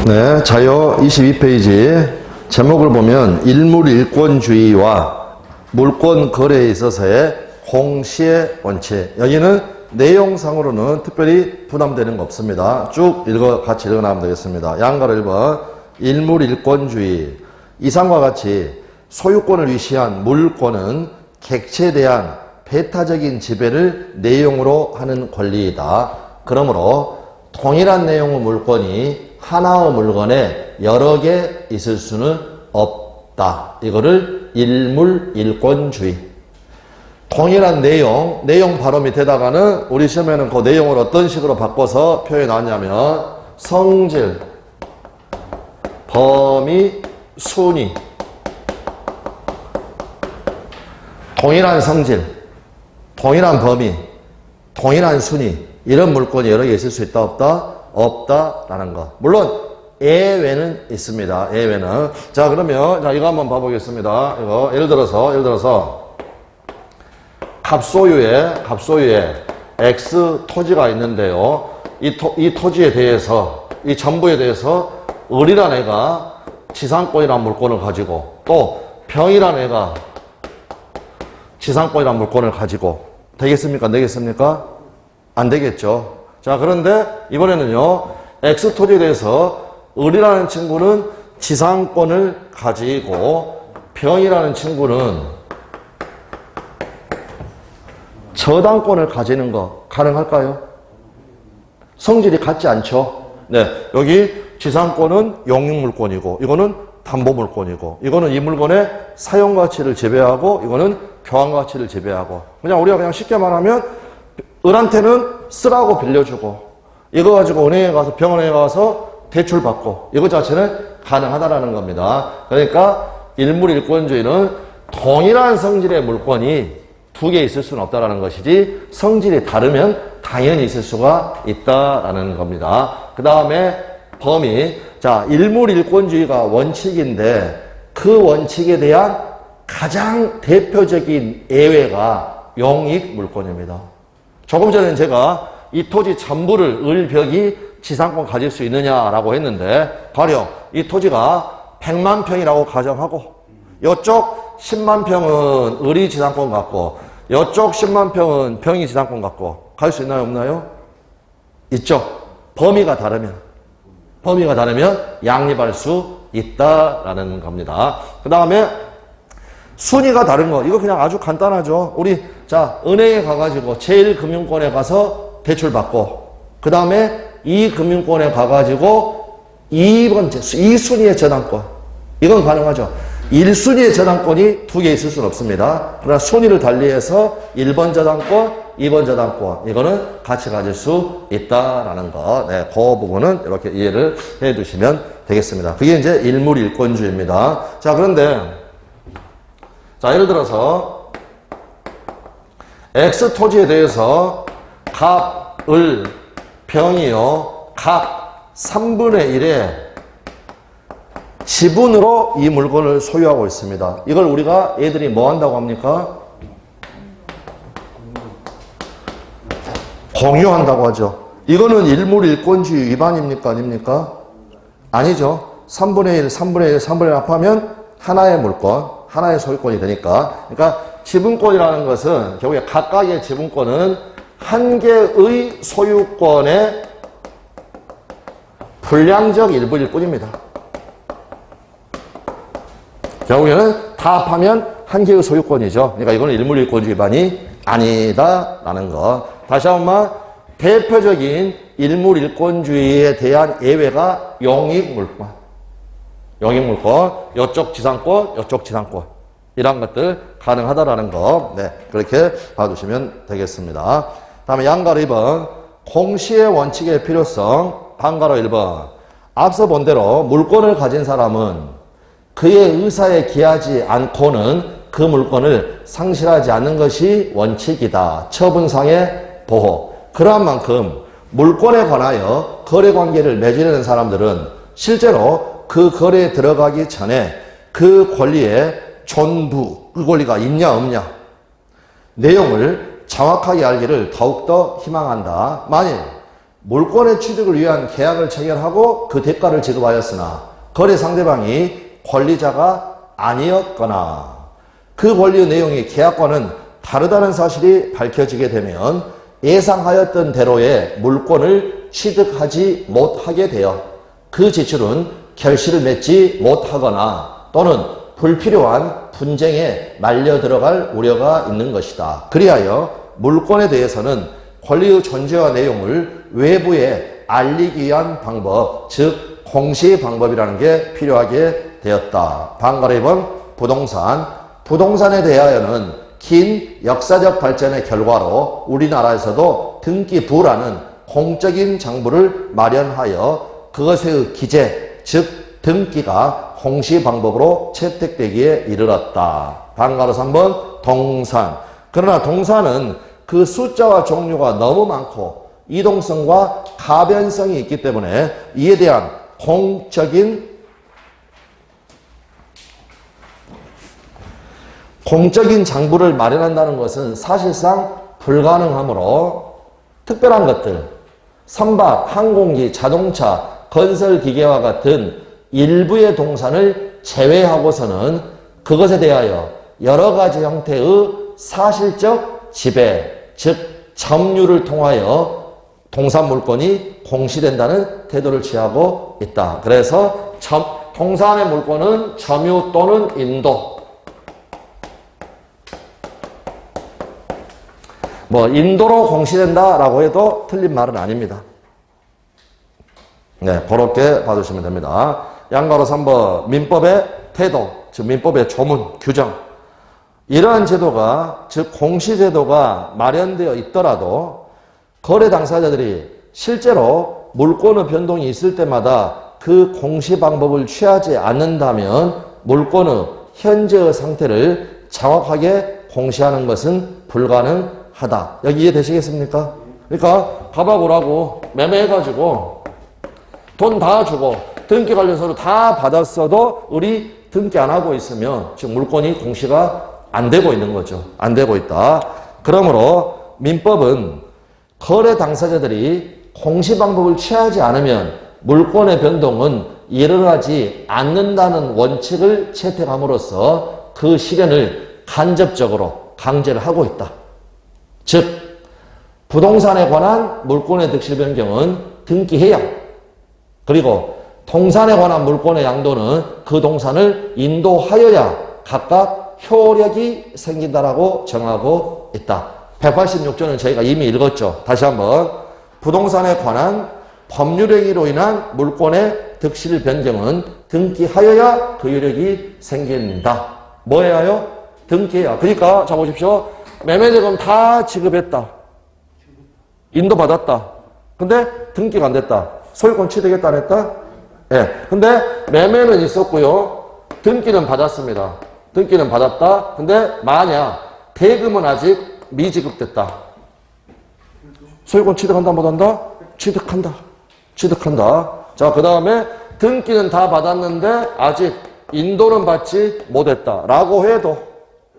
네, 자료 22페이지 제목을 보면 일물일권주의와 물권 거래에 있어서의 공시의 원칙. 여기는 내용상으로는 특별히 부담되는 거 없습니다. 쭉 같이 읽어나가면 되겠습니다. 양가로 1번 일물일권주의. 이상과 같이 소유권을 위시한 물권은 객체에 대한 배타적인 지배를 내용으로 하는 권리이다. 그러므로 동일한 내용의 물권이 하나의 물건에 여러 개 있을 수는 없다. 이거를 일물일권주의. 동일한 내용 바로 밑에다가는 우리 시험에는 그 내용을 어떤 식으로 바꿔서 표현하냐면 성질, 범위, 순위. 동일한 성질, 동일한 범위, 동일한 순위. 이런 물건이 여러 개 있을 수 있다, 없다? 없다라는 거. 물론 예외는 있습니다. 예외는. 자, 그러면 이거 한번 봐보겠습니다. 이거 예를 들어서 갑소유에 X 토지가 있는데요. 이 토지에 대해서, 이 전부에 대해서 을이란 애가 지상권이라는 물건을 가지고 또 병이란 애가 지상권이라는 물건을 가지고 되겠습니까? 안 되겠습니까? 안 되겠죠. 자, 그런데 이번에는요, X 토지에 대해서 을이라는 친구는 지상권을 가지고 병이라는 친구는 저당권을 가지는 거 가능할까요? 성질이 같지 않죠? 네, 여기 지상권은 용익물권이고 이거는 담보물권이고 이거는 이 물건의 사용가치를 지배하고 이거는 교환가치를 지배하고 우리가 쉽게 말하면 을한테는 쓰라고 빌려주고 이거 가지고 은행에 가서 병원에 가서 대출 받고 이거 자체는 가능하다라는 겁니다. 그러니까 일물일권주의는 동일한 성질의 물건이 두 개 있을 수는 없다라는 것이지 성질이 다르면 당연히 있을 수가 있다라는 겁니다. 그 다음에 범위. 자, 일물일권주의가 원칙인데 그 원칙에 대한 가장 대표적인 예외가 용익물권입니다. 조금 전에 제가 이 토지 전부를 을벽이 지상권 가질 수 있느냐라고 했는데 가령 이 토지가 100만 평이라고 가정하고 이쪽 10만 평은 을이 지상권 갖고 이쪽 10만 평은 병이 지상권 갖고 갈 수 있나요? 없나요? 있죠. 범위가 다르면 양립할 수 있다라는 겁니다. 그 다음에 순위가 다른 거. 이거 그냥 아주 간단하죠. 우리 은행에 가가지고 제1금융권에 가서 대출 받고 그 다음에 이 금융권에 가가지고 2순위의 저당권. 이건 가능하죠. 1순위의 저당권이 두 개 있을 수는 없습니다. 그러나 순위를 달리해서 1번 저당권, 2번 저당권. 이거는 같이 가질 수 있다라는 거. 네, 그 부분은 이렇게 이해를 해 두시면 되겠습니다. 그게 이제 일물일권주의입니다. 자, 그런데 예를 들어서 X 토지에 대해서 갑, 을, 병이요. 각 3분의 1의 지분으로 이 물건을 소유하고 있습니다. 이걸 우리가 애들이 뭐 한다고 합니까? 공유한다고 하죠. 이거는 일물일권주의 위반입니까? 아닙니까? 아니죠. 3분의 1, 3분의 1, 3분의 1 합하면 하나의 물건, 하나의 소유권이 되니까. 그러니까 지분권이라는 것은 결국에 각각의 지분권은 한 개의 소유권의 불량적 일부일 뿐입니다. 결국에는 다 합하면 한 개의 소유권이죠. 그러니까 이거는 일물일권주의 위반이 아니다라는 거. 다시 한번 대표적인 일물일권주의에 대한 예외가 용익물권. 이쪽 지상권, 이쪽 지상권. 이런 것들 가능하다라는 거. 네, 그렇게 봐두시면 되겠습니다. 다음에 양가로 2번. 공시의 원칙의 필요성. 반가로 1번. 앞서 본 대로 물권을 가진 사람은 그의 의사에 기하지 않고는 그 물건을 상실하지 않는 것이 원칙이다. 처분상의 보호. 그러한 만큼 물권에 관하여 거래관계를 맺으려는 사람들은 실제로 그 거래에 들어가기 전에 그 권리의 존부, 그 권리가 있냐 없냐 내용을 정확하게 알기를 더욱더 희망한다. 만일 물권의 취득을 위한 계약을 체결하고 그 대가를 지급하였으나 거래 상대방이 권리자가 아니었거나 그 권리의 내용이 계약과는 다르다는 사실이 밝혀지게 되면 예상하였던 대로의 물권을 취득하지 못하게 되어 그 지출은 결실을 맺지 못하거나 또는 불필요한 분쟁에 말려 들어갈 우려가 있는 것이다. 그리하여 물권에 대해서는 권리의 존재와 내용을 외부에 알리기 위한 방법, 즉 공시 방법이라는 게 필요하게 되었다. 방가로 2번 부동산. 부동산에 대하여는 긴 역사적 발전의 결과로 우리나라에서도 등기부라는 공적인 장부를 마련하여 그것의 기재, 즉 등기가 공시 방법으로 채택되기에 이르렀다. 방가로 3번 동산. 그러나 동산은 그 숫자와 종류가 너무 많고 이동성과 가변성이 있기 때문에 이에 대한 공적인 장부를 마련한다는 것은 사실상 불가능하므로 특별한 것들, 선박, 항공기, 자동차, 건설기계와 같은 일부의 동산을 제외하고서는 그것에 대하여 여러 가지 형태의 사실적 지배, 즉 점유를 통하여 동산 물권이 공시된다는 태도를 취하고 있다. 그래서 동산의 물권은 점유 또는 인도, 인도로 공시된다라고 해도 틀린 말은 아닙니다. 네, 그렇게 봐주시면 됩니다. 양가로 3번 민법의 태도, 즉 민법의 조문, 규정. 이러한 제도가, 즉 공시제도가 마련되어 있더라도 거래 당사자들이 실제로 물권의 변동이 있을 때마다 그 공시 방법을 취하지 않는다면 물권의 현재의 상태를 정확하게 공시하는 것은 불가능하다. 여기 이해되시겠습니까? 그러니까 가봐보라고 매매해가지고 돈 다 주고 등기 관련서를 다 받았어도 우리 등기 안 하고 있으면 지금 물권이 공시가 안 되고 있는 거죠. 안 되고 있다. 그러므로 민법은 거래 당사자들이 공시 방법을 취하지 않으면 물권의 변동은 일어나지 않는다는 원칙을 채택함으로써 그 실현을 간접적으로 강제를 하고 있다. 즉 부동산에 관한 물권의 득실 변경은 등기해야, 그리고 동산에 관한 물권의 양도는 그 동산을 인도하여야 각각 효력이 생긴다라고 정하고 있다. 186조는 저희가 이미 읽었죠. 다시 한번. 부동산에 관한 법률행위로 인한 물권의 득실 변경은 등기하여야 그 효력이 생긴다. 뭐 해야요? 등기해야. 그러니까 자 보십시오. 매매대금 다 지급했다. 인도받았다. 근데 등기가 안 됐다. 소유권 취득했다 안 했다? 예. 근데 매매는 있었고요. 등기는 받았습니다. 등기는 받았다. 근데 만약 대금은 아직 미지급됐다. 소유권 취득한다 못한다? 취득한다. 취득한다. 자, 그 다음에 등기는 다 받았는데 아직 인도는 받지 못했다. 라고 해도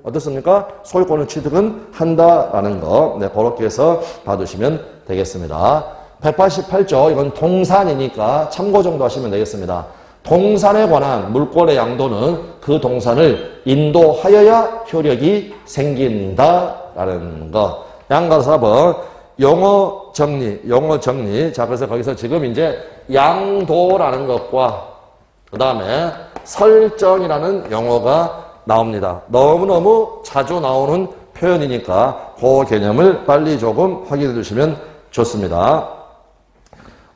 어떻습니까? 소유권을 취득은 한다라는 거. 네, 그렇게 해서 봐두시면 되겠습니다. 188조, 이건 동산이니까 참고 정도 하시면 되겠습니다. 동산에 관한 물권의 양도는 그 동산을 인도하여야 효력이 생긴다라는 거. 양가로 4번, 용어 정리. 자, 그래서 거기서 지금 이제 양도라는 것과 그 다음에 설정이라는 용어가 나옵니다. 너무너무 자주 나오는 표현이니까 그 개념을 빨리 조금 확인해 주시면 좋습니다.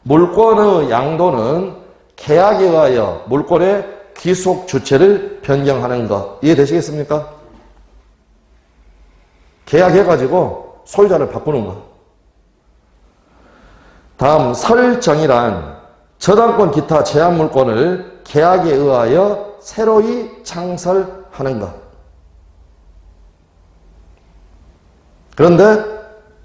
물권의 양도는 계약에 의하여 물권의 귀속 주체를 변경하는 것. 이해되시겠습니까? 계약해가지고 소유자를 바꾸는 것. 다음 설정이란 저당권 기타 제한 물권을 계약에 의하여 새로이 창설하는 것. 그런데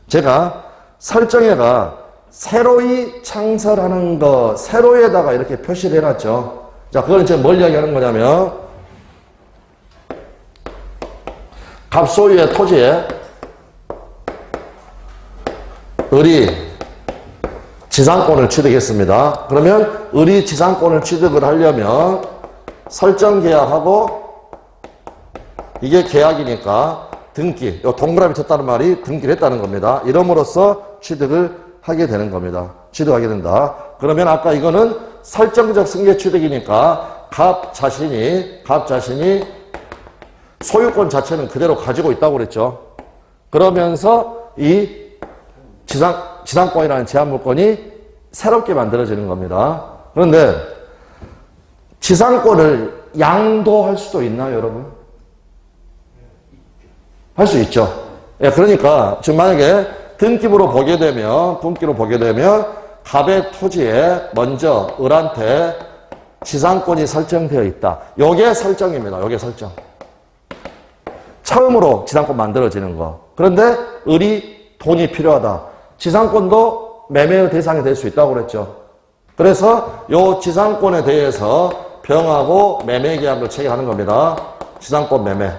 제가 설정에가 새로이 창설하는 거, 새로에다가 이렇게 표시를 해놨죠. 자, 그건 지금 뭘 이야기하는 거냐면 갑소유의 토지에 을이 지상권을 취득했습니다. 그러면 을이 지상권을 취득을 하려면 설정 계약하고 이게 계약이니까 등기, 요 동그라미 쳤다는 말이 등기를 했다는 겁니다. 이름으로써 취득을 하게 되는 겁니다. 취득하게 된다. 그러면 아까 이거는 설정적 승계 취득이니까 갑 자신이 소유권 자체는 그대로 가지고 있다고 그랬죠. 그러면서 이 지상권이라는 제한물권이 새롭게 만들어지는 겁니다. 그런데 지상권을 양도할 수도 있나요, 여러분? 할 수 있죠. 예, 그러니까 지금 만약에 등기로 보게 되면 갑의 토지에 먼저 을한테 지상권이 설정되어 있다. 요게 설정입니다. 요게 설정. 처음으로 지상권 만들어지는 거. 그런데 을이 돈이 필요하다. 지상권도 매매의 대상이 될 수 있다고 그랬죠. 그래서 요 지상권에 대해서 병하고 매매 계약을 체결하는 겁니다. 지상권 매매.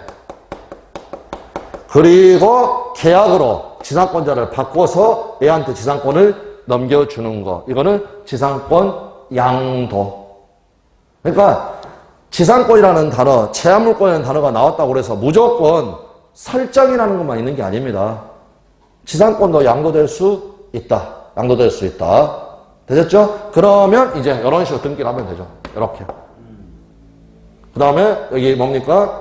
그리고 계약으로 지상권자를 바꿔서 얘한테 지상권을 넘겨주는 거. 이거는 지상권 양도. 그러니까 지상권이라는 단어, 제한물권이라는 단어가 나왔다고 그래서 무조건 설정이라는 것만 있는 게 아닙니다. 지상권도 양도될 수 있다. 양도될 수 있다. 되셨죠? 그러면 이제 이런 식으로 등기를 하면 되죠. 이렇게. 그 다음에 여기 뭡니까?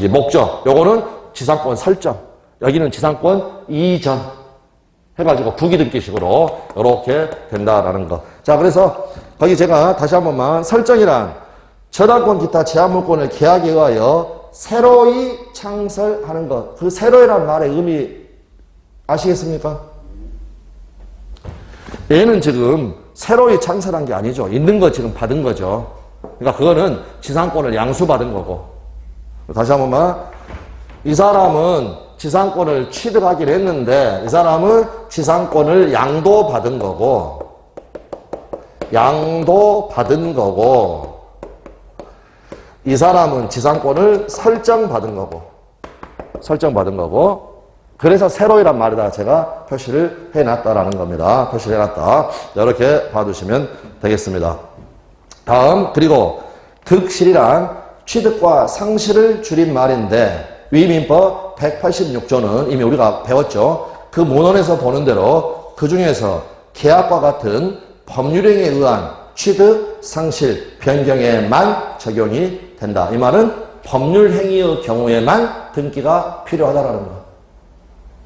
목적. 요거는 지상권 설정. 여기는 지상권 이전. 해가지고 부기등기식으로 이렇게 된다라는 거. 자, 그래서 거기 제가 다시 한 번만 설정이란 저당권 기타 제한물권을 계약에 의하여 새로이 창설하는 것. 그 새로이란 말의 의미 아시겠습니까? 얘는 지금 새로이 창설한 게 아니죠. 있는 거 지금 받은 거죠. 그러니까 그거는 지상권을 양수받은 거고. 다시 한 번만. 이 사람은 지상권을 취득하기로 했는데 이 사람은 지상권을 양도받은 거고 이 사람은 지상권을 설정받은 거고 그래서 새로이란 말에다 제가 표시를 해놨다라는 겁니다. 표시를 해놨다. 이렇게 봐두시면 되겠습니다. 다음, 그리고 득실이란 취득과 상실을 줄인 말인데 위민법 186조는 이미 우리가 배웠죠. 그 문헌에서 보는 대로 그 중에서 계약과 같은 법률행위에 의한 취득, 상실, 변경에만 적용이 된다. 이 말은 법률행위의 경우에만 등기가 필요하다라는 거.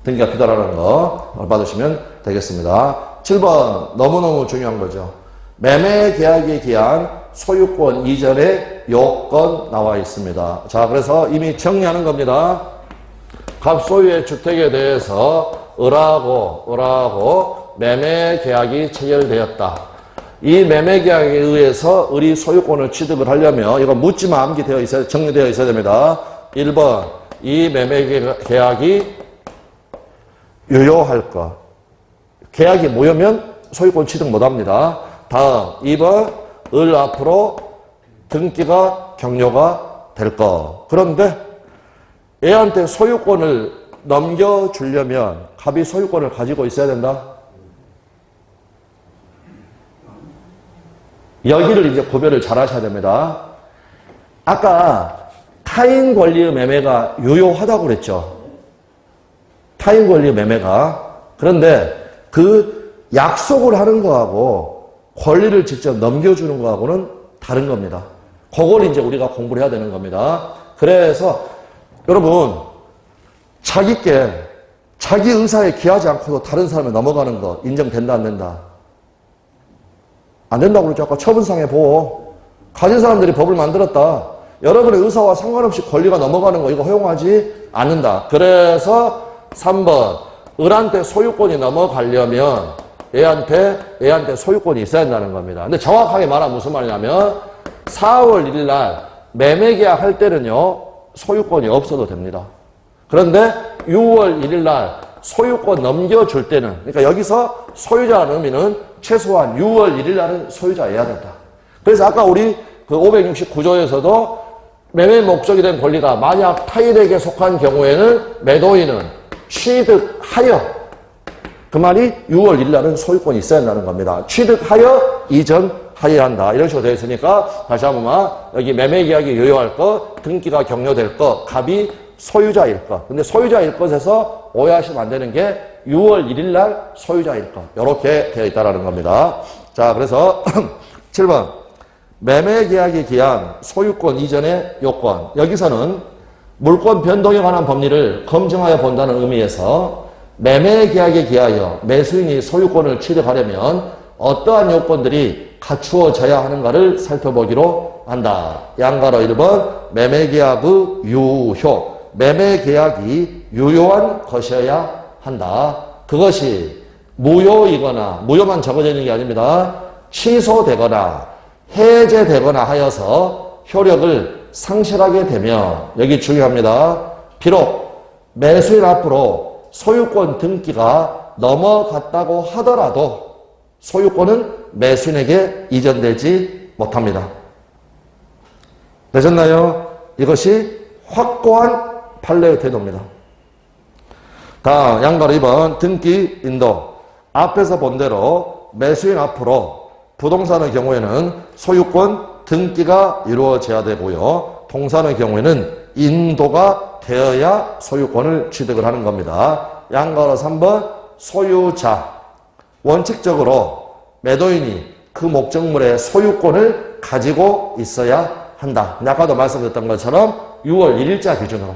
등기가 필요하다는 거 받으시면 되겠습니다. 7번 너무너무 중요한 거죠. 매매 계약에 기한 소유권 이전의 요건 나와 있습니다. 자, 그래서 이미 정리하는 겁니다. 갑소유의 주택에 대해서 을하고 매매 계약이 체결되었다. 이 매매 계약에 의해서 을이 소유권을 취득을 하려면 이거 묻지마 암기되어 있어야, 정리되어 있어야 됩니다. 1번, 이 매매 계약이 유효할 것. 계약이 무효면 소유권 취득 못합니다. 다음, 2번, 을 앞으로 등기가 격려가 될 것. 그런데 애한테 소유권을 넘겨주려면 갑이 소유권을 가지고 있어야 된다. 여기를 이제 구별을 잘 하셔야 됩니다. 아까 타인 권리의 매매가 유효하다고 그랬죠. 타인 권리의 매매가. 그런데 그 약속을 하는 거하고 권리를 직접 넘겨주는 거하고는 다른 겁니다. 그걸 이제 우리가 공부를 해야 되는 겁니다. 그래서 여러분 자기께 자기 의사에 기하지 않고도 다른 사람에 넘어가는 거 인정된다 안 된다? 안 된다고 그랬죠. 아까 처분상의 보호. 가진 사람들이 법을 만들었다. 여러분의 의사와 상관없이 권리가 넘어가는 거 이거 허용하지 않는다. 그래서 3번 을한테 소유권이 넘어가려면 애한테 소유권이 있어야 된다는 겁니다. 근데 정확하게 말하면 무슨 말이냐면 4월 1일 날 매매 계약할 때는요 소유권이 없어도 됩니다. 그런데 6월 1일 날 소유권 넘겨줄 때는 그러니까 여기서 소유자라는 의미는 최소한 6월 1일 날은 소유자여야 된다. 그래서 아까 우리 그 569조에서도 매매 목적이 된 권리가 만약 타인에게 속한 경우에는 매도인은 취득하여 그 말이 6월 1일 날은 소유권이 있어야 한다는 겁니다. 취득하여 이전하여야 한다. 이런 식으로 되어 있으니까 다시 한 번만 여기 매매계약이 유효할 것, 등기가 격려될 것, 갑이 소유자일 것. 근데 소유자일 것에서 오해하시면 안 되는 게 6월 1일 날 소유자일 것. 이렇게 되어 있다는 겁니다. 자, 그래서 7번 매매계약에 기한 소유권 이전의 요건. 여기서는 물권 변동에 관한 법리를 검증하여 본다는 의미에서 매매계약에 기하여 매수인이 소유권을 취득하려면 어떠한 요건들이 갖추어져야 하는가를 살펴보기로 한다. 양가로 1번 매매계약의 유효. 매매계약이 유효한 것이어야 한다. 그것이 무효이거나 무효만 적어져 있는 게 아닙니다. 취소되거나 해제되거나 하여서 효력을 상실하게 되면 여기 중요합니다. 비록 매수인 앞으로 소유권 등기가 넘어갔다고 하더라도 소유권은 매수인에게 이전되지 못합니다. 되셨나요? 이것이 확고한 판례의 태도입니다. 다음 양가로 2번 등기 인도. 앞에서 본 대로 매수인 앞으로 부동산의 경우에는 소유권 등기가 이루어져야 되고요. 동산의 경우에는 인도가 되어야 소유권을 취득을 하는 겁니다. 양가로 3번 소유자. 원칙적으로 매도인이 그 목적물의 소유권을 가지고 있어야 한다. 아까도 말씀드렸던 것처럼 6월 1일자 기준으로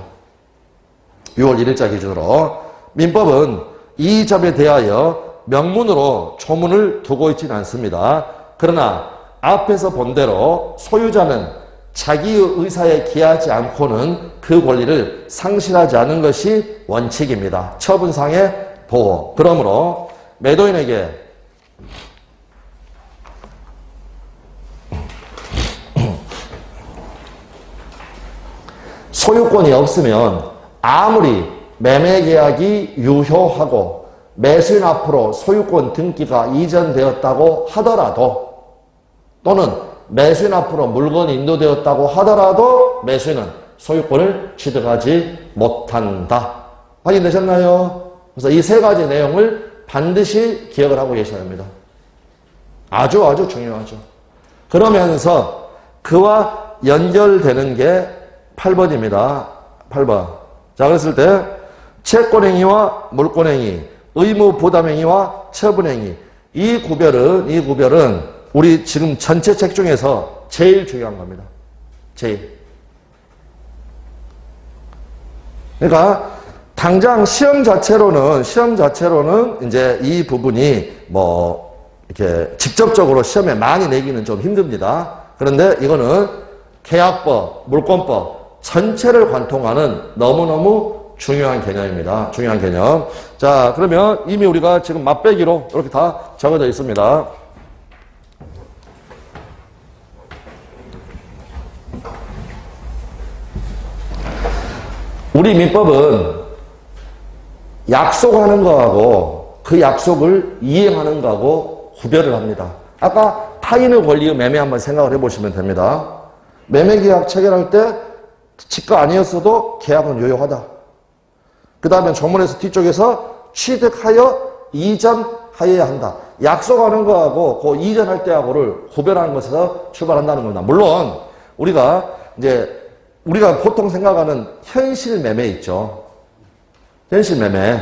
6월 1일자 기준으로 민법은 이 점에 대하여 명문으로 조문을 두고 있지는 않습니다. 그러나 앞에서 본 대로 소유자는 자기의 의사에 기하지 않고는 그 권리를 상실하지 않은 것이 원칙입니다. 처분상의 보호. 그러므로 매도인에게 소유권이 없으면 아무리 매매계약이 유효하고 매수인 앞으로 소유권 등기가 이전되었다고 하더라도 또는 매수인 앞으로 물건이 인도되었다고 하더라도 매수인은 소유권을 취득하지 못한다. 확인되셨나요? 그래서 이 세 가지 내용을 반드시 기억을 하고 계셔야 합니다. 아주 중요하죠. 그러면서 그와 연결되는 게 8번입니다. 8번. 자, 그랬을 때 채권행위와 물권행위, 의무부담행위와 처분행위. 이 구별은 우리 지금 전체 책 중에서 제일 중요한 겁니다. 제일. 그러니까 당장 시험 자체로는 이제 이 부분이 이렇게 직접적으로 시험에 많이 내기는 좀 힘듭니다. 그런데 이거는 계약법, 물권법 전체를 관통하는 너무너무 중요한 개념입니다. 중요한 개념. 자, 그러면 이미 우리가 지금 맛배기로 이렇게 다 적어져 있습니다. 우리 민법은 약속하는 거하고 그 약속을 이행하는 거하고 구별을 합니다. 아까 타인의 권리의 매매 한번 생각을 해보시면 됩니다. 매매계약 체결할 때 지가 아니었어도 계약은 유효하다. 그 다음에 조문에서 뒤쪽에서 취득하여 이전하여야 한다. 약속하는 거하고 그 이전할 때하고를 구별하는 것에서 출발한다는 겁니다. 물론 우리가 보통 생각하는 현실 매매 있죠. 현실 매매.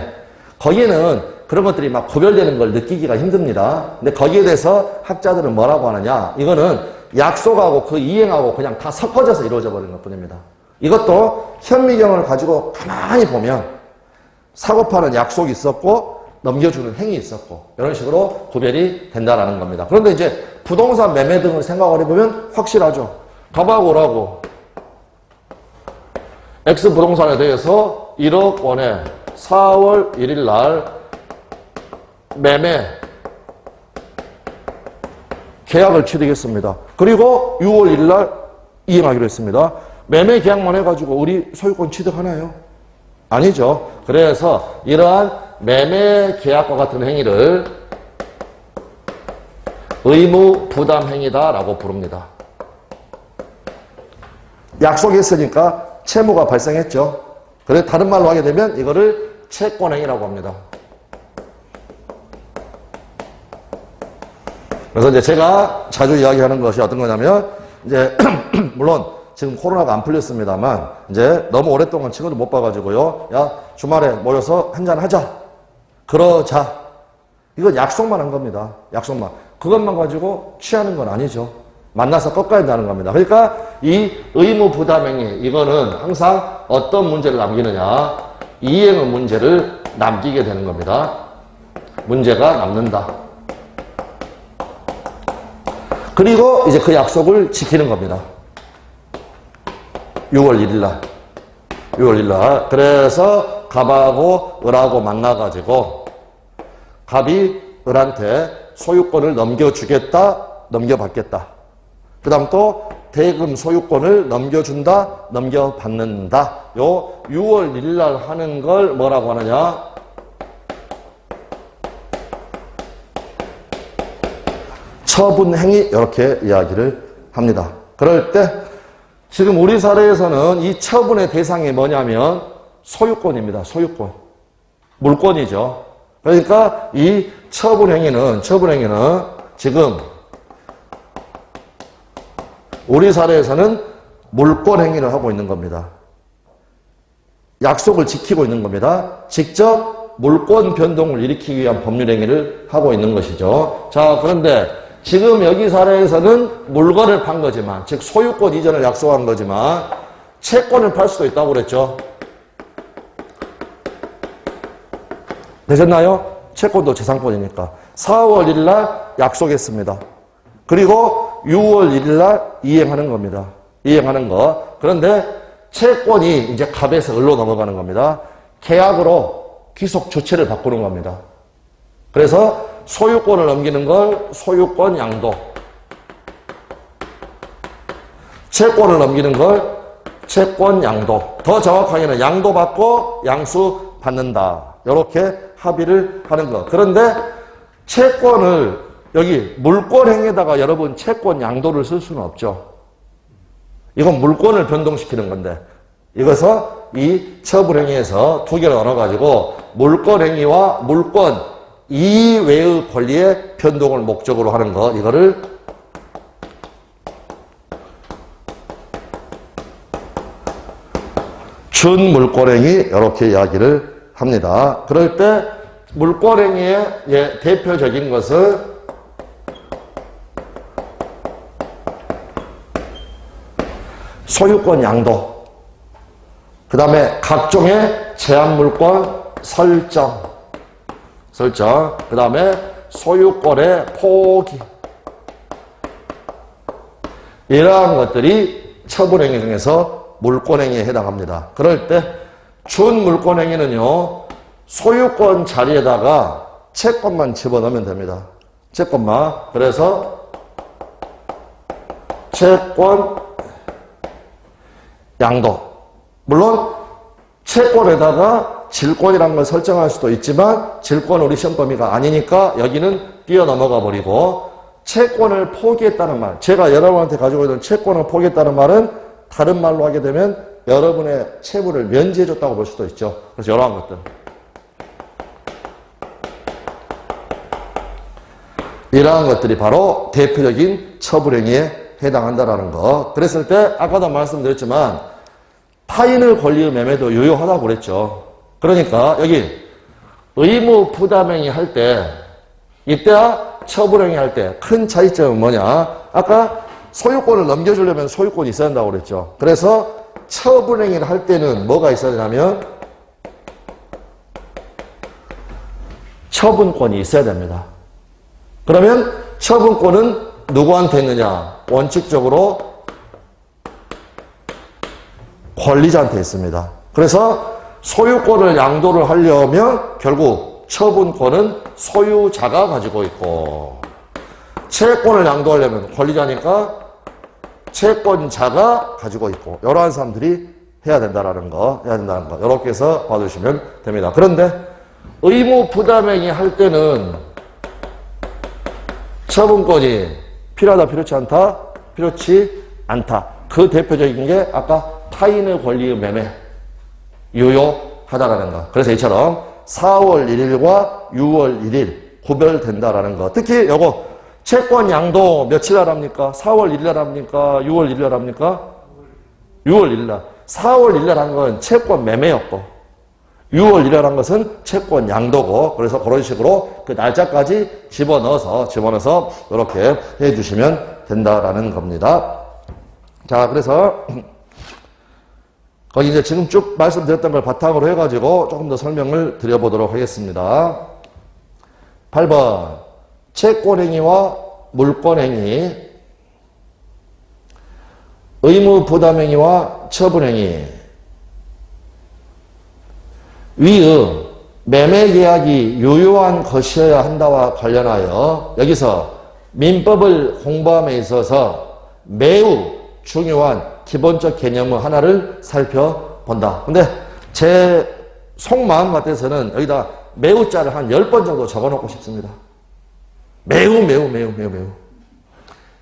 거기에는 그런 것들이 막 구별되는 걸 느끼기가 힘듭니다. 근데 거기에 대해서 학자들은 뭐라고 하느냐. 이거는 약속하고 그 이행하고 그냥 다 섞어져서 이루어져 버리는 것 뿐입니다. 이것도 현미경을 가지고 가만히 보면 사고 파는 약속이 있었고 넘겨주는 행위 있었고 이런 식으로 구별이 된다라는 겁니다. 그런데 이제 부동산 매매 등을 생각을 해보면 확실하죠. 갑하고 오라고 X 부동산에 대해서 1억 원에 4월 1일 날 매매 계약을 취득했습니다. 그리고 6월 1일 날 이행하기로 했습니다. 매매 계약만 해가지고 우리 소유권 취득하나요? 아니죠. 그래서 이러한 매매 계약과 같은 행위를 의무 부담 행위다라고 부릅니다. 약속했으니까 채무가 발생했죠. 그래서 다른 말로 하게 되면 이거를 채권행위라고 합니다. 그래서 이제 제가 자주 이야기하는 것이 어떤 거냐면, 이제, 물론 지금 코로나가 안 풀렸습니다만, 이제 너무 오랫동안 친구들 못 봐가지고요. 야, 주말에 모여서 한잔 하자. 그러자. 이건 약속만 한 겁니다. 약속만. 그것만 가지고 취하는 건 아니죠. 만나서 꺾어야 한다는 겁니다. 그러니까 이 의무 부담행위, 이거는 항상 어떤 문제를 남기느냐. 이행의 문제를 남기게 되는 겁니다. 문제가 남는다. 그리고 이제 그 약속을 지키는 겁니다. 6월 1일 날. 6월 1일 날. 그래서 갑하고 을하고 만나가지고 갑이 을한테 소유권을 넘겨주겠다, 넘겨받겠다. 그 다음 또 대금 소유권을 넘겨준다, 넘겨받는다. 요 6월 1일 날 하는 걸 뭐라고 하느냐? 처분행위, 이렇게 이야기를 합니다. 그럴 때 지금 우리 사례에서는 이 처분의 대상이 뭐냐면 소유권입니다. 소유권. 물권이죠. 그러니까 이 처분행위는 지금 우리 사례에서는 물권행위를 하고 있는 겁니다. 약속을 지키고 있는 겁니다. 직접 물권 변동을 일으키기 위한 법률행위를 하고 있는 것이죠. 자, 그런데 지금 여기 사례에서는 물건을 판 거지만, 즉 소유권 이전을 약속한 거지만 채권을 팔 수도 있다고 그랬죠. 되셨나요? 채권도 재산권이니까. 4월 1일 날 약속했습니다. 그리고 6월 1일 날 이행하는 겁니다. 이행하는 거. 그런데 채권이 이제 갑에서 을로 넘어가는 겁니다. 계약으로 귀속 조치를 바꾸는 겁니다. 그래서 소유권을 넘기는 걸 소유권 양도, 채권을 넘기는 걸 채권 양도, 더 정확하게는 양도 받고 양수 받는다. 이렇게 합의를 하는 것. 그런데 채권을 여기 물권행위에다가 여러분 채권 양도를 쓸 수는 없죠. 이건 물권을 변동시키는 건데, 이것서 이 처분행위에서 두 개를 나눠가지고 물권행위와 물권 이외의 권리의 변동을 목적으로 하는 것, 이거를 준물권행위, 이렇게 이야기를 합니다. 그럴 때 물권행위의 대표적인 것은 소유권 양도, 그 다음에 각종의 제한물권 설정, 그 다음에 소유권의 포기, 이러한 것들이 처분행위 중에서 물권행위에 해당합니다. 그럴 때 준물권행위는요, 소유권 자리에다가 채권만 집어넣으면 됩니다. 채권만. 그래서 채권 양도. 물론 채권에다가 질권이라는 걸 설정할 수도 있지만 질권은 우리 시험 범위가 아니니까 여기는 뛰어넘어가 버리고, 채권을 포기했다는 말, 제가 여러분한테 가지고 있는 채권을 포기했다는 말은 다른 말로 하게 되면 여러분의 채무를 면제해줬다고 볼 수도 있죠. 그래서 이러한 것들, 이러한 것들이 바로 대표적인 처분행위에 해당한다라는 거. 그랬을 때 아까도 말씀드렸지만 타인의 권리의 매매도 유효하다고 그랬죠. 그러니까 여기 의무 부담행위 할 때, 이때와 처분행위 할 때 큰 차이점은 뭐냐? 아까 소유권을 넘겨주려면 소유권이 있어야 한다고 그랬죠. 그래서 처분행위를 할 때는 뭐가 있어야 되냐면 처분권이 있어야 됩니다. 그러면 처분권은 누구한테 있느냐? 원칙적으로 권리자한테 있습니다. 그래서 소유권을 양도를 하려면 결국 처분권은 소유자가 가지고 있고, 채권을 양도하려면 권리자니까 채권자가 가지고 있고, 이러한 사람들이 해야 된다는 거. 이렇게 해서 봐주시면 됩니다. 그런데 의무 부담행위 할 때는 처분권이 필요하다, 필요치 않다, 필요치 않다. 그 대표적인 게 아까 타인의 권리의 매매, 유효하다라는 거. 그래서 이처럼 4월 1일과 6월 1일 구별된다라는 거. 특히 요거 채권 양도 며칠 날 합니까? 4월 1일 날 합니까? 6월 1일 날 합니까? 6월 1일 날. 4월 1일 날 한 건 채권 매매였고 6월 1일 날 한 것은 채권 양도고 그래서 그런 식으로 그 날짜까지 집어넣어서 이렇게 해주시면 된다라는 겁니다. 자, 그래서 거기 이제 지금 쭉 말씀드렸던 걸 바탕으로 해가지고 조금 더 설명을 드려보도록 하겠습니다. 8번 채권행위와 물권행위, 의무부담행위와 처분행위, 위의 매매계약이 유효한 것이어야 한다와 관련하여 여기서 민법을 공부함에 있어서 매우 중요한 기본적 개념의 하나를 살펴본다. 근데 제 속마음 같아서는 여기다 매우 자를 한 10번 정도 적어놓고 싶습니다. 매우.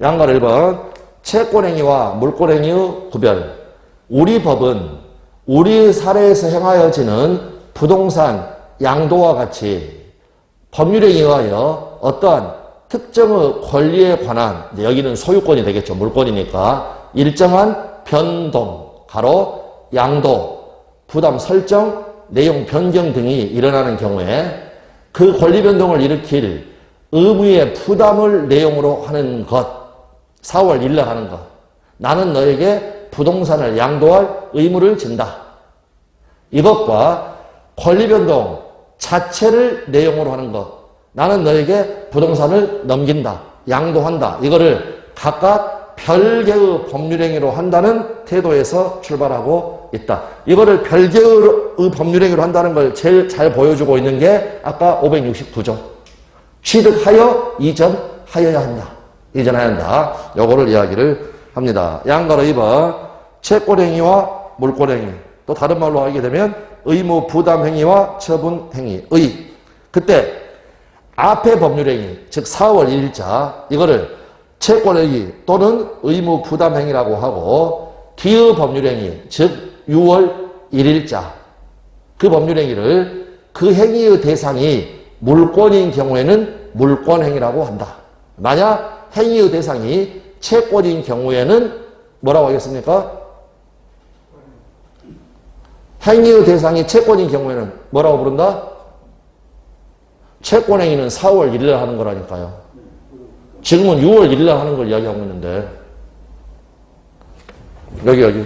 양가로 1번 채권행위와 물권행위의 구별. 우리 법은 우리 사례에서 행하여지는 부동산 양도와 같이 법률에 의하여 어떠한 특정의 권리에 관한, 여기는 소유권이 되겠죠. 물권이니까 일정한 변동, 가로, 양도, 부담 설정, 내용 변경 등이 일어나는 경우에 그 권리 변동을 일으킬 의무의 부담을 내용으로 하는 것, 4월 1일 날 하는 것. 나는 너에게 부동산을 양도할 의무를 진다. 이것과 권리 변동 자체를 내용으로 하는 것. 나는 너에게 부동산을 넘긴다. 양도한다. 이거를 각각 별개의 법률행위로 한다는 태도에서 출발하고 있다. 이거를 별개의 법률행위로 한다는 걸 제일 잘 보여주고 있는 게 아까 569조. 취득하여 이전하여야 한다. 이전해야 한다. 요거를 이야기를 합니다. 양가로 2번 채권행위와 물권행위. 또 다른 말로 하게 되면 의무부담행위와 처분행위. 그때 앞의 법률행위, 즉 4월 1일자 이거를 채권행위 또는 의무부담행위라고 하고 뒤의 법률행위, 즉 6월 1일자 그 법률행위를 그 행위의 대상이 물권인 경우에는 물권행위라고 한다. 만약 행위의 대상이 채권인 경우에는 뭐라고 하겠습니까? 행위의 대상이 채권인 경우에는 뭐라고 부른다? 채권행위는 4월 1일 날 하는 거라니까요. 지금은 6월 1일 날 하는 걸 이야기하고 있는데 여기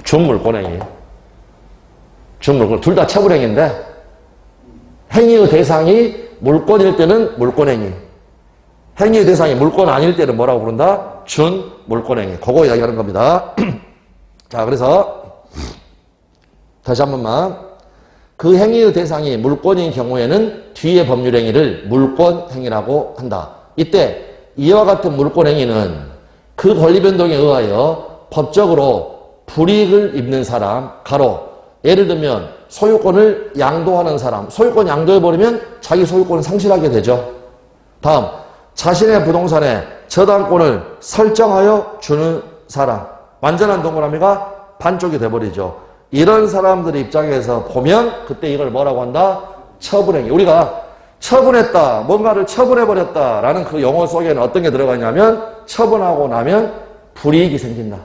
준물권행위, 준물권 둘 다 처분행위인데 행위의 대상이 물권일 때는 물권행위, 행위의 대상이 물권 아닐 때는 뭐라고 부른다? 준물권행위. 그거 이야기하는 겁니다. 자, 그래서 다시 한 번만. 그 행위의 대상이 물권인 경우에는 뒤의 법률행위를 물권행위라고 한다. 이때 이와 같은 물권행위는 그 권리변동에 의하여 법적으로 불이익을 입는 사람, 가로, 예를 들면 소유권을 양도하는 사람, 소유권 양도해버리면 자기 소유권을 상실하게 되죠. 다음, 자신의 부동산에 저당권을 설정하여 주는 사람, 완전한 동그라미가 반쪽이 돼버리죠. 이런 사람들의 입장에서 보면 그때 이걸 뭐라고 한다? 처분행위. 우리가 처분했다, 뭔가를 처분해버렸다라는 그 용어 속에는 어떤 게 들어가냐면 처분하고 나면 불이익이 생긴다.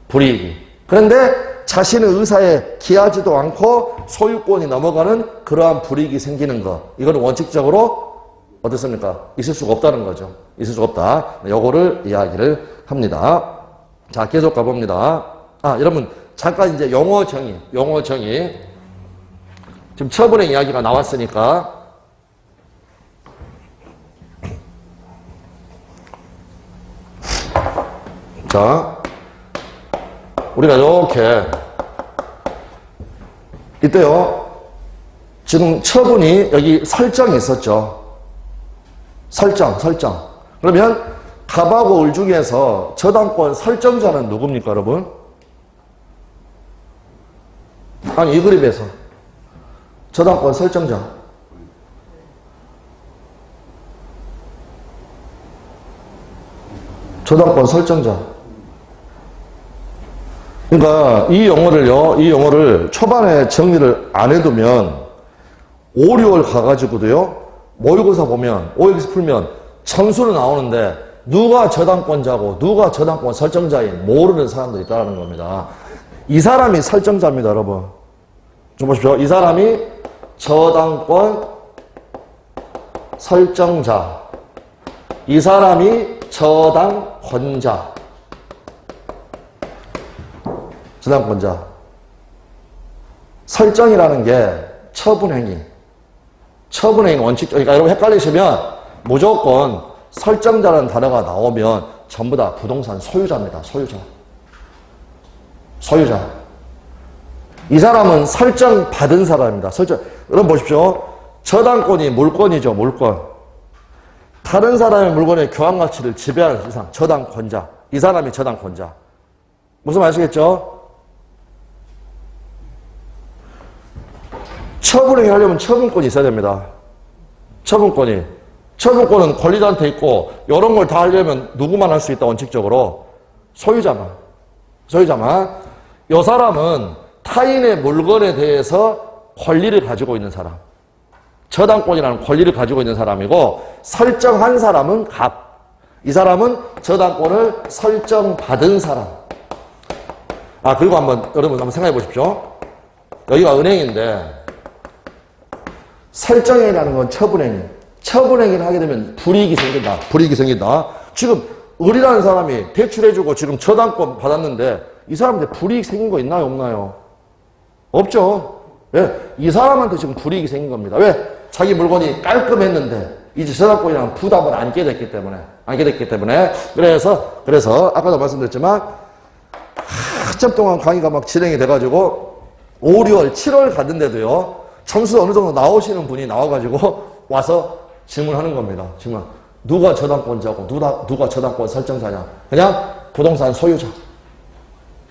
불이익이. 그런데 자신의 의사에 기하지도 않고 소유권이 넘어가는 그러한 불이익이 생기는 거. 이거는 원칙적으로 어떻습니까? 있을 수가 없다는 거죠. 있을 수가 없다. 요거를 이야기를 합니다. 자, 계속 가봅니다. 여러분, 잠깐 이제 용어 정의. 지금 처분의 이야기가 나왔으니까. 자, 우리가 이렇게, 이때요, 지금 처분이 여기 설정이 있었죠. 설정. 그러면 갑하고 을 중에서 저당권 설정자는 누굽니까, 여러분? 아니, 이 그림에서 저당권 설정자. 저당권 설정자. 그러니까 이 용어를 초반에 정리를 안 해두면 5, 6월 가가지고도요, 모의고사 보면 OX 풀면 점수는 나오는데 누가 저당권자고 누가 저당권 설정자인 모르는 사람도 있다는 겁니다. 이 사람이 설정자입니다, 여러분. 좀 보십시오. 이 사람이 저당권 설정자. 이 사람이 저당권자. 저당권자. 설정이라는 게 처분행위. 처분행위 원칙, 그러니까 여러분 헷갈리시면 무조건 설정자라는 단어가 나오면 전부 다 부동산 소유자입니다. 소유자. 소유자. 이 사람은 설정 받은 사람입니다. 설정. 여러분 보십시오. 저당권이 물권이죠. 물권. 다른 사람의 물건의 교환 가치를 지배하는 이상 저당권자. 이 사람이 저당권자. 무슨 말 아시겠죠? 처분행위 하려면 처분권이 있어야 됩니다. 처분권이. 처분권은 권리자한테 있고 이런 걸 다 하려면 누구만 할 수 있다 원칙적으로? 소유자만. 소유자만. 이 사람은 타인의 물건에 대해서 권리를 가지고 있는 사람. 저당권이라는 권리를 가지고 있는 사람이고 설정한 사람은 갑. 이 사람은 저당권을 설정받은 사람. 아, 그리고 여러분 한번 생각해 보십시오. 여기가 은행인데 설정행위라는 건 처분행위. 처분행위를 하게 되면 불이익이 생긴다. 불이익이 생긴다. 지금 을이라는 사람이 대출해주고 지금 저당권 받았는데 이 사람한테 불이익 생긴 거 있나요? 없나요? 없죠. 왜? 이 사람한테 지금 불이익이 생긴 겁니다. 왜? 자기 물건이 깔끔했는데 이제 저당권이랑 부담을 안게 됐기 때문에. 그래서 아까도 말씀드렸지만 한참 동안 강의가 막 진행이 돼가지고 5, 6월, 7월 갔는데도요. 점수 어느 정도 나오시는 분이 나와가지고 와서 질문하는 겁니다. 질문. 누가 저당권자고 누가 저당권 설정자냐. 그냥 부동산 소유자.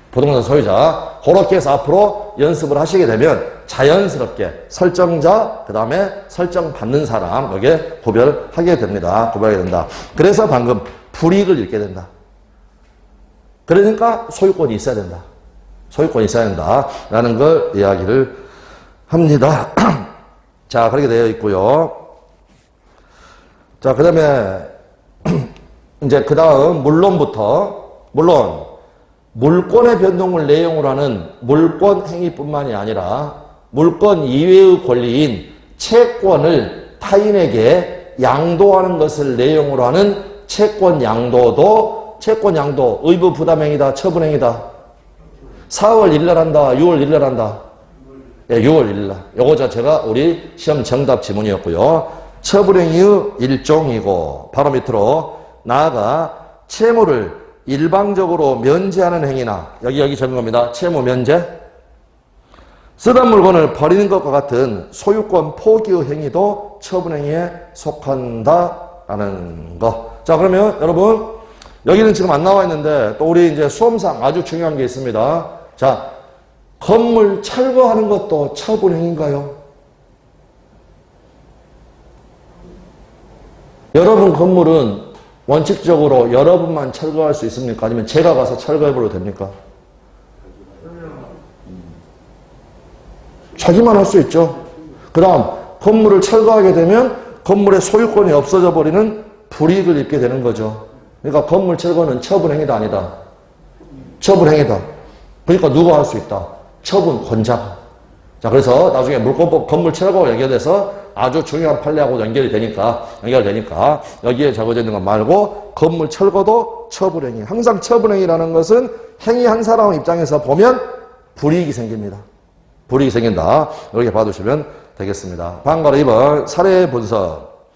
부동산 소유자. 그렇게 해서 앞으로 연습을 하시게 되면 자연스럽게 설정자, 그 다음에 설정받는 사람, 여기에 구별하게 됩니다. 구별하게 된다. 그래서 방금 불이익을 잃게 된다. 그러니까 소유권이 있어야 된다. 소유권이 있어야 된다. 라는 걸 이야기를 합니다. 자, 그렇게 되어 있고요. 자, 그 다음에 이제 그 다음 물론 물권의 변동을 내용으로 하는 물권 행위뿐만이 아니라 물권 이외의 권리인 채권을 타인에게 양도하는 것을 내용으로 하는 채권 양도 의무 부담행위다, 처분행위다. 4월 1일 날 한다, 6월 1일 날 한다. 네, 6월 1일 날. 요거 자체가 우리 시험 정답 지문이었고요. 처분행위의 일종이고 바로 밑으로 나아가 채무를 일방적으로 면제하는 행위나 여기 적은 겁니다. 채무 면제. 쓰던 물건을 버리는 것과 같은 소유권 포기의 행위도 처분행위에 속한다라는 거. 자, 그러면 여러분 여기는 지금 안 나와 있는데 또 우리 이제 수험상 아주 중요한 게 있습니다. 자, 건물 철거하는 것도 처분행위인가요? 여러분 건물은 원칙적으로 여러분만 철거할 수 있습니까? 아니면 제가 가서 철거해버려도 됩니까? 자기만 할 수 있죠. 그 다음 건물을 철거하게 되면 건물의 소유권이 없어져 버리는 불이익을 입게 되는 거죠. 그러니까 건물 철거는 처분행위다 아니다? 처분행위다. 그러니까 누가 할 수 있다? 처분권자가. 자, 그래서 나중에 물권법 건물 철거와 연결돼서 아주 중요한 판례하고 연결이 되니까 여기에 적어져 있는 것 말고 건물 철거도 처분행위. 항상 처분행위라는 것은 행위한 사람 입장에서 보면 불이익이 생깁니다. 불이익이 생긴다. 이렇게 봐두시면 되겠습니다. 방과로 2번 사례 분석.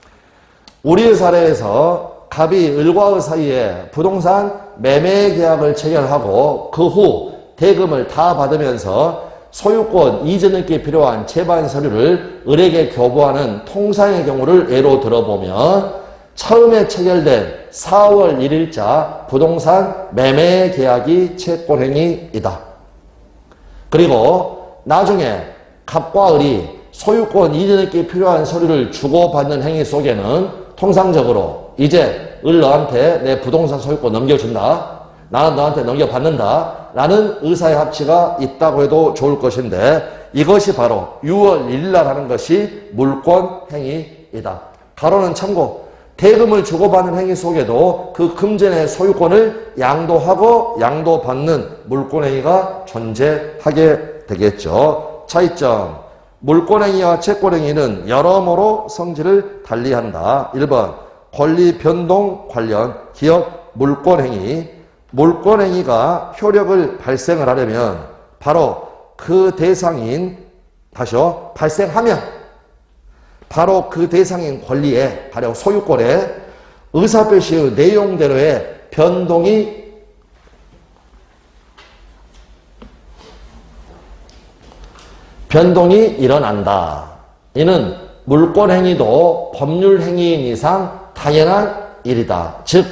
우리의 사례에서 갑이 을과의 사이에 부동산 매매 계약을 체결하고 그 후 대금을 다 받으면서 소유권 이전에 필요한 제반 서류를 을에게 교부하는 통상의 경우를 예로 들어보면 처음에 체결된 4월 1일자 부동산 매매 계약이 채권행위이다. 그리고 나중에 갑과 을이 소유권 이전에 필요한 서류를 주고받는 행위 속에는 통상적으로 이제 을 너한테 내 부동산 소유권 넘겨준다. 나는 너한테 넘겨받는다. 라는 의사의 합치가 있다고 해도 좋을 것인데 이것이 바로 6월 1일 날 하는 것이 물권 행위이다. 가로는 참고. 대금을 주고받는 행위 속에도 그 금전의 소유권을 양도하고 양도받는 물권행위가 존재하게 되겠죠. 차이점. 물권행위와 채권행위는 여러모로 성질을 달리한다. 1번 권리 변동 관련 기업 물권행위. 물권행위가 효력을 발생을 하려면 바로 그 대상인, 다시요, 발생하면 바로 그 대상인 권리에, 바로 소유권에 의사표시의 내용대로의 변동이 일어난다. 이는 물권행위도 법률행위인 이상 당연한 일이다. 즉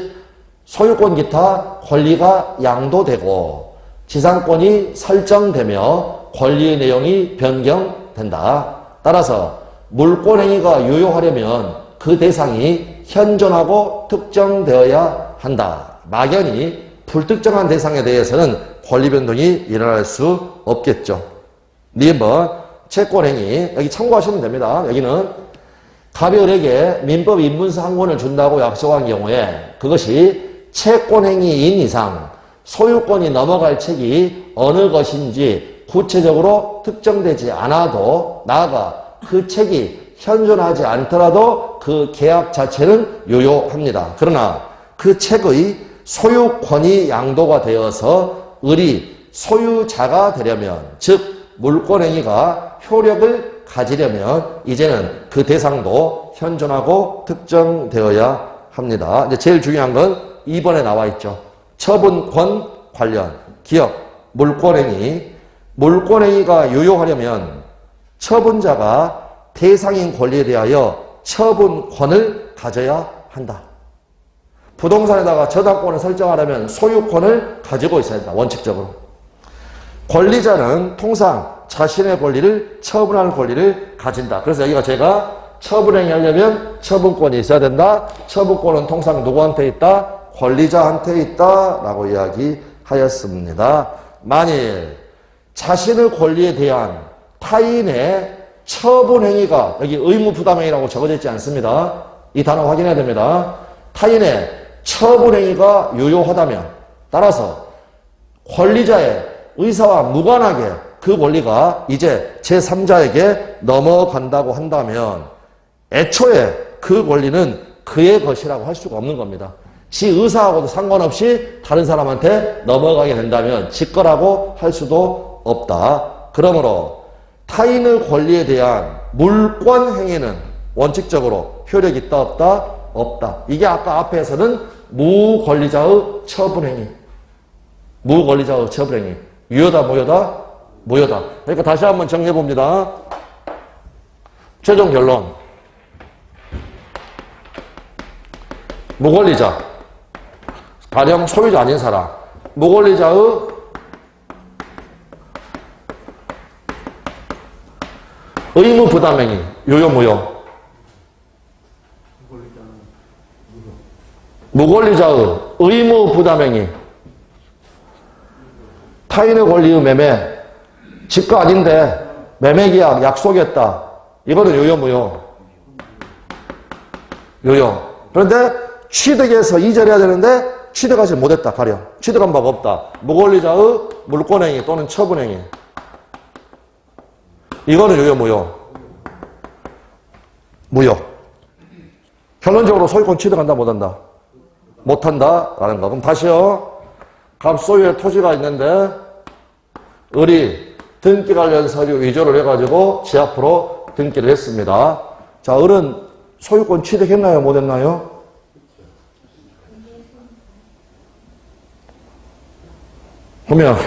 소유권 기타 권리가 양도되고 지상권이 설정되며 권리의 내용이 변경된다. 따라서 물권행위가 유효하려면 그 대상이 현존하고 특정되어야 한다. 막연히 불특정한 대상에 대해서는 권리 변동이 일어날 수 없겠죠. 2번 채권행위. 여기 참고하시면 됩니다. 여기는 갑이 을에게 민법 인문서 한 권을 준다고 약속한 경우에 그것이 채권행위인 이상 소유권이 넘어갈 책이 어느 것인지 구체적으로 특정되지 않아도, 나아가 그 책이 현존하지 않더라도 그 계약 자체는 유효합니다. 그러나 그 책의 소유권이 양도가 되어서 을이 소유자가 되려면, 즉 물권행위가 효력을 가지려면 이제는 그 대상도 현존하고 특정되어야 합니다. 이제 제일 중요한 건 2번에 나와 있죠. 처분권 관련 기업 물권행위. 물권행위가 유효하려면 처분자가 대상인 권리에 대하여 처분권을 가져야 한다. 부동산에다가 저당권을 설정하려면 소유권을 가지고 있어야 한다. 원칙적으로. 권리자는 통상 자신의 권리를 처분할 권리를 가진다. 그래서 여기가 제가 처분행위 하려면 처분권이 있어야 된다. 처분권은 통상 누구한테 있다? 권리자한테 있다. 라고 이야기하였습니다. 만일 자신의 권리에 대한 타인의 처분행위가, 여기 의무부담행위라고 적어져 있지 않습니다. 이 단어 확인해야 됩니다. 타인의 처분행위가 유효하다면, 따라서 권리자의 의사와 무관하게 그 권리가 이제 제3자에게 넘어간다고 한다면 애초에 그 권리는 그의 것이라고 할 수가 없는 겁니다. 지 의사하고도 상관없이 다른 사람한테 넘어가게 된다면 지 거라고 할 수도 없다. 그러므로 타인의 권리에 대한 물권 행위는 원칙적으로 효력이 있다 없다? 없다. 이게 아까 앞에서는 무권리자의 처분행위. 무권리자의 처분행위. 유효다 무효다? 무효다. 그러니까 다시 한번 정리해 봅니다. 최종 결론. 무권리자. 가령 소유자 아닌 사람. 무권리자의 의무부담행위. 유효 무효? 무권리자의 의무부담행위. 타인의 권리의 매매. 직거 아닌데 매매계약 약속이었다. 이거는 유효 무효? 유효. 그런데 취득해서 이전해야 되는데 취득하지 못했다. 가령 취득한 바가 없다. 무권리자의 물권행위 또는 처분행위. 이거는 유효 무효? 무효. 결론적으로 소유권 취득한다 못한다? 못한다라는 거. 그럼 다시요. 갑 소유의 토지가 있는데 을이 등기 관련 서류 위조를 해가지고 지 앞으로 등기를 했습니다. 자, 을은 소유권 취득했나요 못했나요? 그러면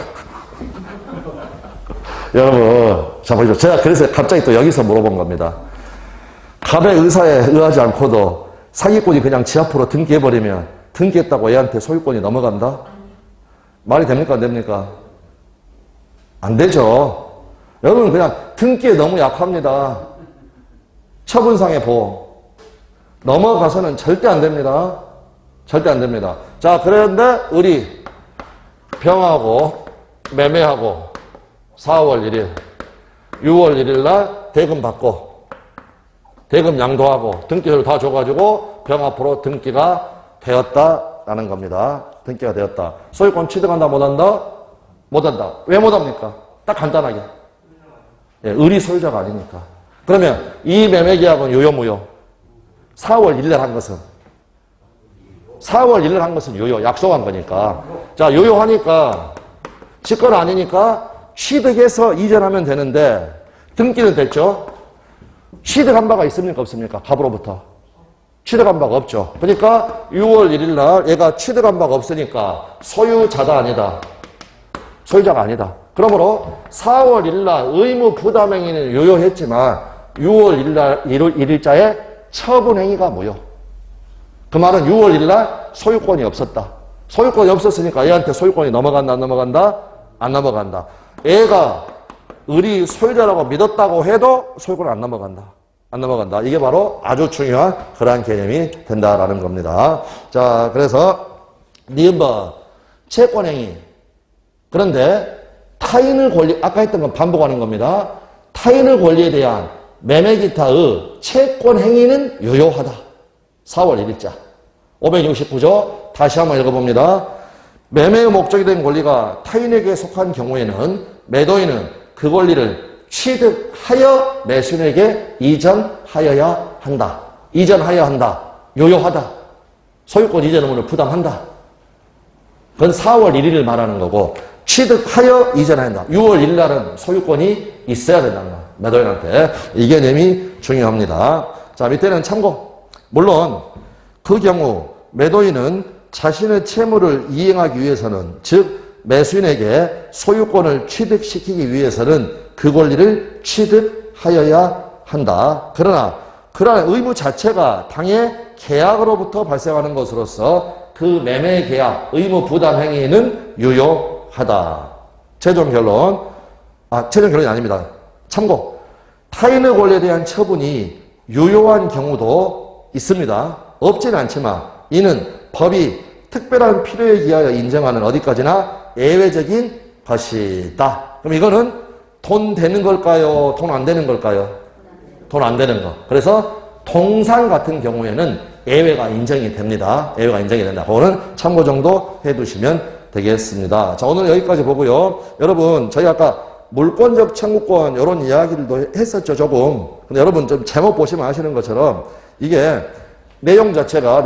여러분, 자 보시죠. 제가 그래서 갑자기 또 여기서 물어본 겁니다. 갑의 의사에 의하지 않고도 사기꾼이 그냥 지 앞으로 등기해버리면 등기했다고 얘한테 소유권이 넘어간다? 말이 됩니까 안 됩니까? 안 되죠. 여러분 그냥 등기에 너무 약합니다. 처분상의 보호. 넘어가서는 절대 안 됩니다. 절대 안 됩니다. 자, 그런데 을이 병하고 매매하고 4월 1일, 6월 1일 날 대금 받고 대금 양도하고 등기료를 다 줘가지고 병합으로 등기가 되었다라는 겁니다. 등기가 되었다. 소유권 취득한다 못한다? 못한다. 왜 못합니까? 딱 간단하게. 예, 의리 소유자가 아니니까. 그러면 이 매매계약은 유효 무효? 4월 1일 한 것은 4월 1일 한 것은 유효. 약속한 거니까. 자, 유효하니까 직권 아니니까 취득해서 이전하면 되는데 등기는 됐죠? 취득한 바가 있습니까? 없습니까? 갑으로부터. 취득한 바가 없죠. 그러니까 6월 1일 날 얘가 취득한 바가 없으니까 소유자다 아니다. 소유자가 아니다. 그러므로 4월 1일 날 의무 부담행위는 유효했지만 6월 1일 날 1일자의 처분행위가 무효. 그 말은 6월 1일 날 소유권이 없었다. 소유권이 없었으니까 얘한테 소유권이 넘어간다 안 넘어간다? 안 넘어간다. 얘가 의리 소유자라고 믿었다고 해도 소유권은 안 넘어간다. 안 넘어간다. 이게 바로 아주 중요한 그러한 개념이 된다라는 겁니다. 자, 그래서 니은번 채권행위. 그런데 타인의 권리, 아까 했던 건 반복하는 겁니다. 타인의 권리에 대한 매매기타의 채권행위는 유효하다. 4월 1일자. 569조 다시 한번 읽어봅니다. 매매의 목적이 된 권리가 타인에게 속한 경우에는 매도인은 그 권리를 취득하여 매수인에게 이전하여야 한다. 이전하여야 한다. 유효하다. 소유권 이전 의무를 부담한다. 그건 4월 1일을 말하는 거고 취득하여 이전해야 한다. 6월 1일 날은 소유권이 있어야 된다는 거야. 매도인한테. 이 개념이 중요합니다. 자, 밑에는 참고. 물론 그 경우 매도인은 자신의 채무를 이행하기 위해서는 즉 매수인에게 소유권을 취득시키기 위해서는 그 권리를 취득하여야 한다. 그러나 그러한 의무 자체가 당의 계약으로부터 발생하는 것으로서 그 매매 계약, 의무 부담 행위는 유효하다. 최종 결론이 아닙니다. 참고. 타인의 권리에 대한 처분이 유효한 경우도 있습니다. 없지는 않지만 이는 법이 특별한 필요에 의하여 인정하는 어디까지나 예외적인 것이다. 그럼 이거는 돈 되는 걸까요? 돈 안 되는 걸까요? 돈 안 되는 거. 그래서 동산 같은 경우에는 예외가 인정이 됩니다. 예외가 인정이 된다. 그거는 참고 정도 해두시면 되겠습니다. 자, 오늘 여기까지 보고요. 여러분, 저희 아까 물권적 청구권 이런 이야기들도 했었죠, 조금. 근데 여러분 좀 제목 보시면 아시는 것처럼 이게 내용 자체가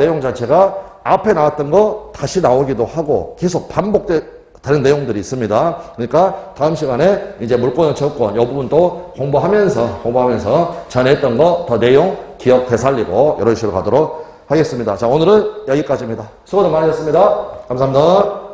앞에 나왔던 거 다시 나오기도 하고 계속 반복되는 내용들이 있습니다. 그러니까 다음 시간에 이제 물권적 청구권 이 부분도 공부하면서 전에 했던 거 더 내용 기억 되살리고 이런 식으로 가도록 하겠습니다. 자, 오늘은 여기까지입니다. 수고들 많으셨습니다. 감사합니다.